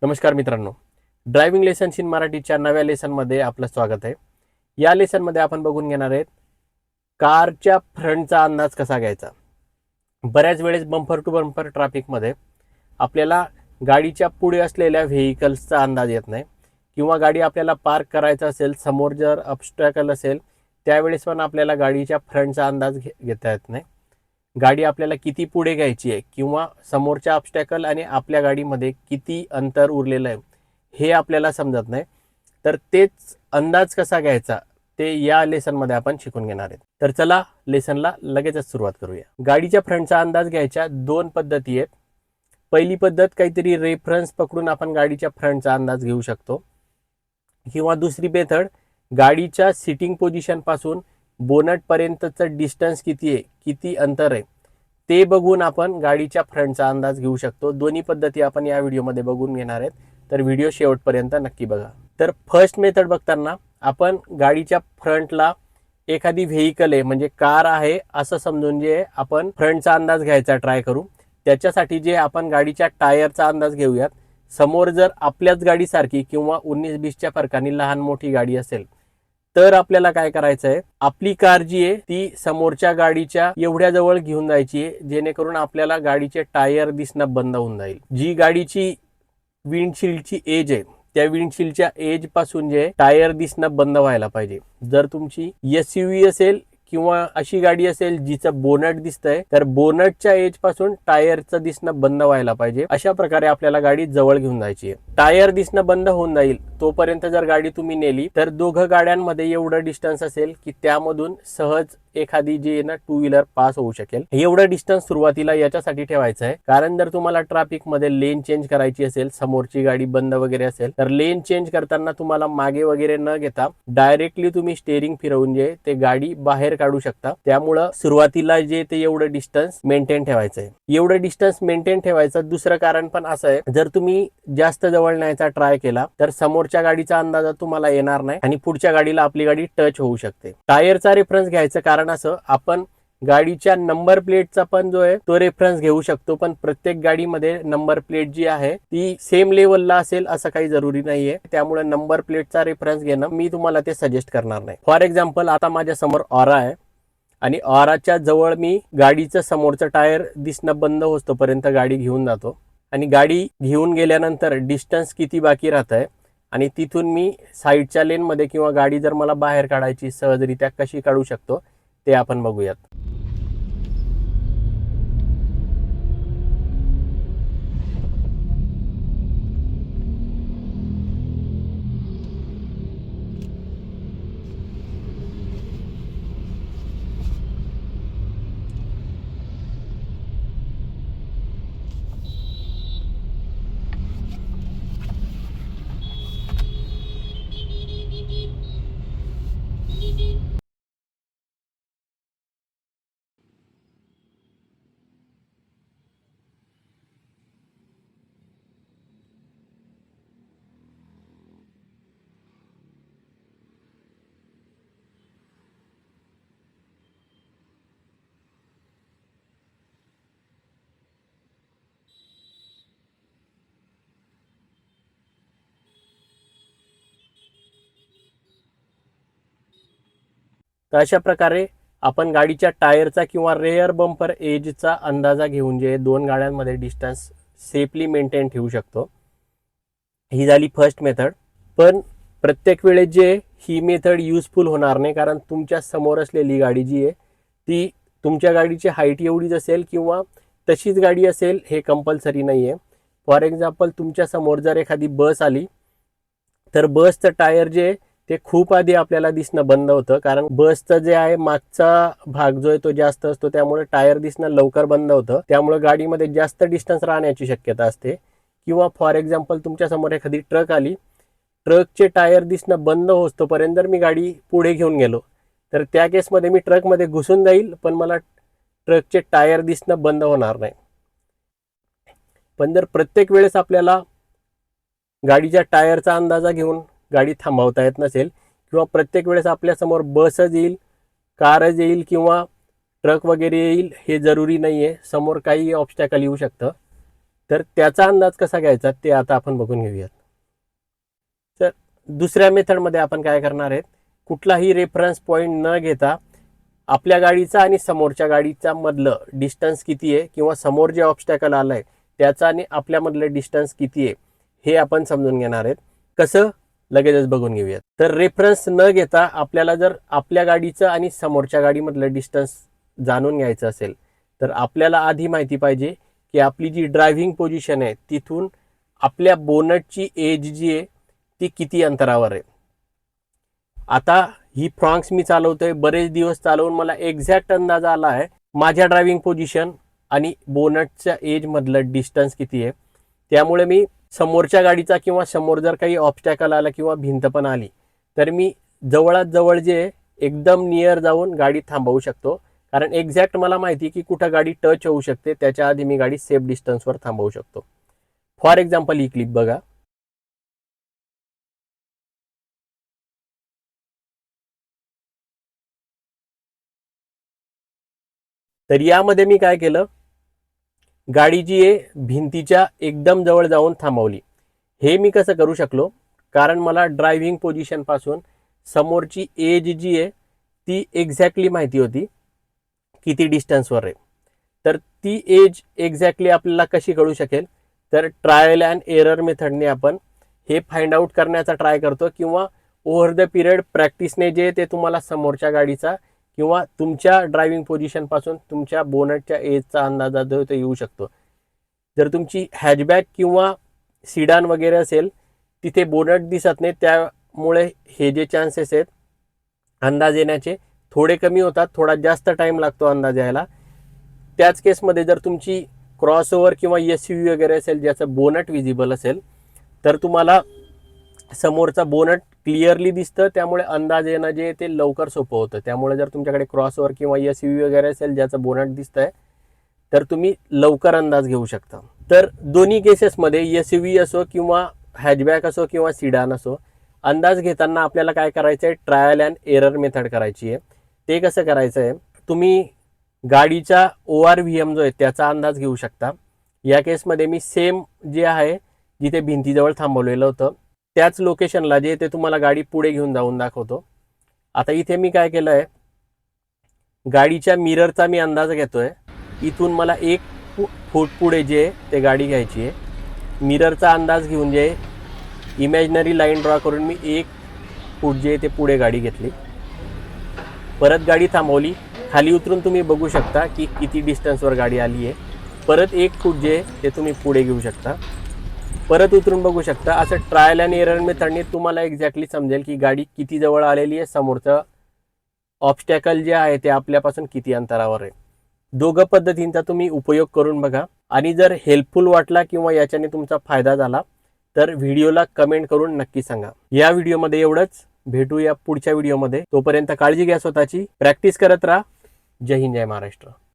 नमस्कार मित्रांनो, driving lessons in मराठीच्या नव्या लेसनमध्ये आपलं स्वागत आहे. या लेसनमध्ये आपण बघून घेणार आहेत कारच्या फ्रंटचा अंदाज कसा घ्यायचा. बऱ्याच वेळेस बंपर टू बंपर ट्रॅफिकमध्ये आपल्याला गाडीच्या पुढे असलेल्या व्हेकल्सचा अंदाज येत नाही किंवा गाडी आपल्याला पार्क करायचा असेल, समोर जर ऑब्स्टॅकल असेल त्यावेळेस पण आपल्याला गाडीच्या फ्रंटचा अंदाज घेता येत नाही. गाडी आपल्याला किती पुढे घ्यायची आहे किंवा समोरच्या ऑब्स्टॅकल आणि आपल्या गाडीमध्ये किती अंतर उरलेलं आहे हे आपल्याला समजत नाही. तर तेच अंदाज कसा घ्यायचा ते या लेसनमध्ये आपण शिकून घेणार आहेत. तर चला लेसनला लगेचच सुरुवात करूया. गाडीच्या फ्रंटचा अंदाज घ्यायच्या दोन पद्धती आहेत. पहिली पद्धत काहीतरी रेफरन्स पकडून आपण गाडीच्या फ्रंटचा अंदाज घेऊ शकतो किंवा दुसरी मेथड गाडीच्या सिटिंग पोझिशन पासून बोनट पर्यंतचं डिस्टन्स किती आहे, किती अंतर आहे ते बघून आपण गाडीच्या फ्रंटचा अंदाज घेऊ शकतो. दोन्ही पद्धती आपण या व्हिडिओमध्ये बघून घेणार आहेत, तर व्हिडिओ शेवटपर्यंत नक्की बघा. तर फर्स्ट मेथड बघताना आपण गाडीच्या फ्रंटला एखादी व्हेकल आहे म्हणजे कार आहे असं समजून जे आपण फ्रंटचा अंदाज घ्यायचा ट्राय करू. त्याच्यासाठी जे आपण गाडीच्या टायरचा अंदाज घेऊयात. समोर जर आपल्याच गाडीसारखी किंवा 19-20च्या फरकाने लहान मोठी गाडी असेल तर आपल्याला काय करायचं आहे, आपली कार जी आहे ती समोरच्या गाडीच्या एवढ्या जवळ घेऊन जायची आहे जेणेकरून आपल्याला गाडीचे टायर दिसणं बंद होऊन जाईल. जी गाडीची विंडशील्डची एज आहे त्या विंडशील्डच्या एज पासून जे टायर दिसणं बंद व्हायला पाहिजे. जर तुमची SUV असेल किंवा अशी गाडी असेल जिचं बोनट दिसतंय तर बोनटच्या एज पासून टायरचं दिसणं बंद व्हायला पाहिजे. अशा प्रकारे आपल्याला गाडी जवळ घेऊन जायची आहे. टायर दिसणं बंद होऊन जाईल तोपर्यंत जर गाडी तुम्ही नेली तर दोघं गाड्यांमध्ये एवढं डिस्टन्स असेल की त्यामधून सहज एखादी जी ना टू व्हीलर पास होऊ शकेल. एवढं डिस्टन्स सुरुवातीला याच्यासाठी ठेवायचं आहे कारण जर तुम्हाला ट्रॅफिक मध्ये लेन चेंज करायची असेल, समोरची गाडी बंद वगैरे असेल तर लेन चेंज करताना तुम्हाला मागे वगैरे न घेता डायरेक्टली तुम्ही स्टेअरिंग फिरवून जे ते गाडी बाहेर काढू शकता. त्यामुळं सुरुवातीला जे ते एवढं डिस्टन्स मेंटेन ठेवायचं आहे. एवढं डिस्टन्स मेंटेन ठेवायचं दुसरं कारण पण असं आहे, जर तुम्ही जास्त जवळ न्यायचा ट्राय केला तर समोरच्या गाडीचा अंदाज तुम्हाला येणार नाही आणि पुढच्या गाडीला आपली गाडी टच होऊ शकते. टायरचा रेफरन्स घ्यायचं कारण असं, आपण गाडीच्या नंबर प्लेटचा पण जो आहे तो रेफरन्स घेऊ शकतो, पण प्रत्येक गाडीमध्ये नंबर प्लेट जी आहे ती सेम लेवलला असेल असं काही जरुरी नाहीये. त्यामुळे नंबर प्लेटचा रेफरन्स घेणं मी तुम्हाला ते सजेस्ट करणार नाही. फॉर एक्झाम्पल आता माझ्या समोर ऑरा आहे आणि ऑराच्या जवळ मी गाडीचं समोरचं टायर दिसणं बंद होतोपर्यंत गाडी घेऊन जातो आणि गाडी घेऊन गेल्यानंतर डिस्टन्स किती बाकी राहत आहे आणि तिथून मी साईडच्या लेनमध्ये किंवा गाडी जर मला बाहेर काढायची सहजरित्या कशी काढू शकतो ते आपण बघूयात. तर अशा प्रकारे आपण गाडीच्या टायरचा किंवा रेअर बंपर एजचा अंदाजा घेऊन जे दोन गाड्यांमध्ये डिस्टन्स सेफली मेंटेन ठेवू शकतो. ही झाली फर्स्ट मेथड. पण प्रत्येक वेळेस जे ही मेथड युजफुल होणार नाही कारण तुमच्या समोर असलेली गाडी जी आहे ती तुमच्या गाडीची हाईट एवढीच असेल किंवा तशीच गाडी असेल हे कंपल्सरी नाही आहे. फॉर एक्झाम्पल तुमच्या समोर जर एखादी बस आली तर बसचं टायर जे ते खूप आधी आपल्याला दिसणं बंद होतं कारण बसचं जे आहे मागचा भाग जो आहे तो जास्त असतो त्यामुळे टायर दिसणं लवकर बंद होतं. त्यामुळे गाडीमध्ये जास्त डिस्टन्स राहण्याची शक्यता असते. किंवा फॉर एक्झाम्पल तुमच्या समोर एखादी ट्रक आली, ट्रकचे टायर दिसणं बंद होतोपर्यंत जर मी गाडी पुढे घेऊन गेलो तर त्या केसमध्ये मी ट्रकमध्ये घुसून जाईल पण मला ट्रकचे टायर दिसणं बंद होणार नाही. पण जर प्रत्येक वेळेस आपल्याला गाडीच्या टायरचा अंदाजा घेऊन गाडी थांबवता येत नसेल किंवा प्रत्येक वेळेस आपल्यासमोर बसच येईल, कारच येईल किंवा ट्रक वगैरे येईल हे जरुरी नाही आहे. समोर काही ऑब्स्टॅकल येऊ शकतं तर त्याचा अंदाज कसा घ्यायचा ते आता आपण बघून घेऊयात. तर दुसऱ्या मेथडमध्ये आपण काय करणार आहेत, कुठलाही रेफरन्स पॉईंट न घेता आपल्या गाडीचा आणि समोरच्या गाडीच्या मधलं डिस्टन्स किती आहे किंवा समोर जे ऑब्स्टॅकल आलंय त्याचा आणि आपल्यामधलं डिस्टन्स किती आहे हे आपण समजून घेणार आहेत. कसं लगेचच बघून घेऊयात. तर रेफरन्स न घेता आपल्याला जर आपल्या गाडीचं आणि समोरच्या गाडीमधलं डिस्टन्स जाणून घ्यायचं असेल तर आपल्याला आधी माहिती पाहिजे की आपली जी ड्रायव्हिंग पोझिशन आहे तिथून आपल्या बोनटची एज जी आहे ती किती अंतरावर आहे. आता ही फ्रॉन्क्स मी चालवतोय, बरेच दिवस चालवून मला एक्झॅक्ट अंदाज आला आहे माझ्या ड्रायव्हिंग पोझिशन आणि बोनटच्या एज मधलं डिस्टन्स किती आहे. त्यामुळे मी समोरच्या गाडीचा किंवा समोर जर काही ऑब्स्टॅकल आला किंवा भिंत पण आली तर मी जवळात जवळ जे एकदम नियर जाऊन गाडी थांबवू शकतो, कारण एक्झॅक्ट मला माहिती आहे की कुठं गाडी टच होऊ शकते, त्याच्या आधी मी गाडी सेफ डिस्टन्सवर थांबवू शकतो. फॉर एक्झाम्पल ही क्लिप बघा. तर यामध्ये मी काय केलं, गाडी जी आहे भिंतीच्या एकदम जवळ जाऊन थांबवली. हे मी कसं करू शकलो, कारण मला ड्रायव्हिंग पोझिशन पासून समोरची एज जी आहे ती एक्झॅक्टली माहिती होती किती डिस्टन्सवर आहे. तर ती एज एक्झॅक्टली आपल्याला कशी कळू शकेल, तर ट्रायल अँड एरर मेथडने आपण हे फाइंड आउट करण्याचा ट्राय करतो, किंवा ओव्हर द पिरियड प्रॅक्टिसने जे ते तुम्हाला समोरच्या गाडीचा किंवा तुमच्या ड्रायव्हिंग पोझिशन पासून तुमच्या बोनटच्या एजचा अंदाज जो तो येऊ शकतो. जर तुमची हॅचबॅक किंवा सिडान वगैरे असेल तिथे बोनट दिसत नाही, त्यामुळे हे जे चान्सेस आहेत अंदाज येण्याचे थोडे कमी होतात, थोडा जास्त टाइम लागतो अंदाज यायला. त्याच केसमध्ये जर तुमची क्रॉसओव्हर किंवा SUV वगैरे असेल ज्याचं बोनट विजिबल असेल तर तुम्हाला समोरचा बोनट क्लिअरली दिसतं, त्यामुळे अंदाज येणं जे ते लवकर सोपं होतं. त्यामुळे जर तुमच्याकडे क्रॉसओव्हर किंवा SUV वगैरे असेल ज्याचं बोनट दिसतंय तर तुम्ही लवकर अंदाज घेऊ शकता. तर दोन्ही केसेसमध्ये SUV असो किंवा हॅचबॅक असो किंवा सिडान असो, अंदाज घेताना आपल्याला काय करायचं आहे, ट्रायल अँड एरर मेथड करायची आहे. ते कसं करायचं आहे, तुम्ही गाडीचा ORVM जो आहे त्याचा अंदाज घेऊ शकता. या केसमध्ये मी सेम जे आहे जिथे भिंतीजवळ थांबवलेलं होतं त्याच लोकेशनला जे ते तुम्हाला गाडी पुढे घेऊन जाऊन दाखवतो. आता इथे मी काय केलं आहे, गाडीच्या मिररचा मी अंदाज घेतोय. इथून मला 1 फूट पुढे जे ते गाडी घ्यायची आहे. मिररचा अंदाज घेऊन जे इमॅजिनरी लाईन ड्रॉ करून मी 1 फूट जे ते पुढे गाडी घेतली. परत गाडी थांबवली, खाली उतरून तुम्ही बघू शकता की किती डिस्टन्सवर गाडी आली आहे. परत 1 फूट जे ते तुम्ही पुढे घेऊ शकता, परत उतरून बघू शकता. असं ट्रायल अँड एरर मेथडने तुम्हाला एक्झॅक्टली समजेल की गाडी किती जवळ आलेली आहे, समोरचं ऑब्स्टॅकल जे आहे ते आपल्यापासून किती अंतरावर आहे. दोघं पद्धतींचा तुम्ही उपयोग करून बघा, आणि जर हेल्पफुल वाटला किंवा याच्याने तुमचा फायदा झाला तर व्हिडिओला कमेंट करून नक्की सांगा. या व्हिडिओमध्ये एवढंच, भेटूया पुढच्या व्हिडिओमध्ये. तोपर्यंत काळजी घ्या स्वतःची, प्रॅक्टिस करत राहा. जय हिंद, जय महाराष्ट्र.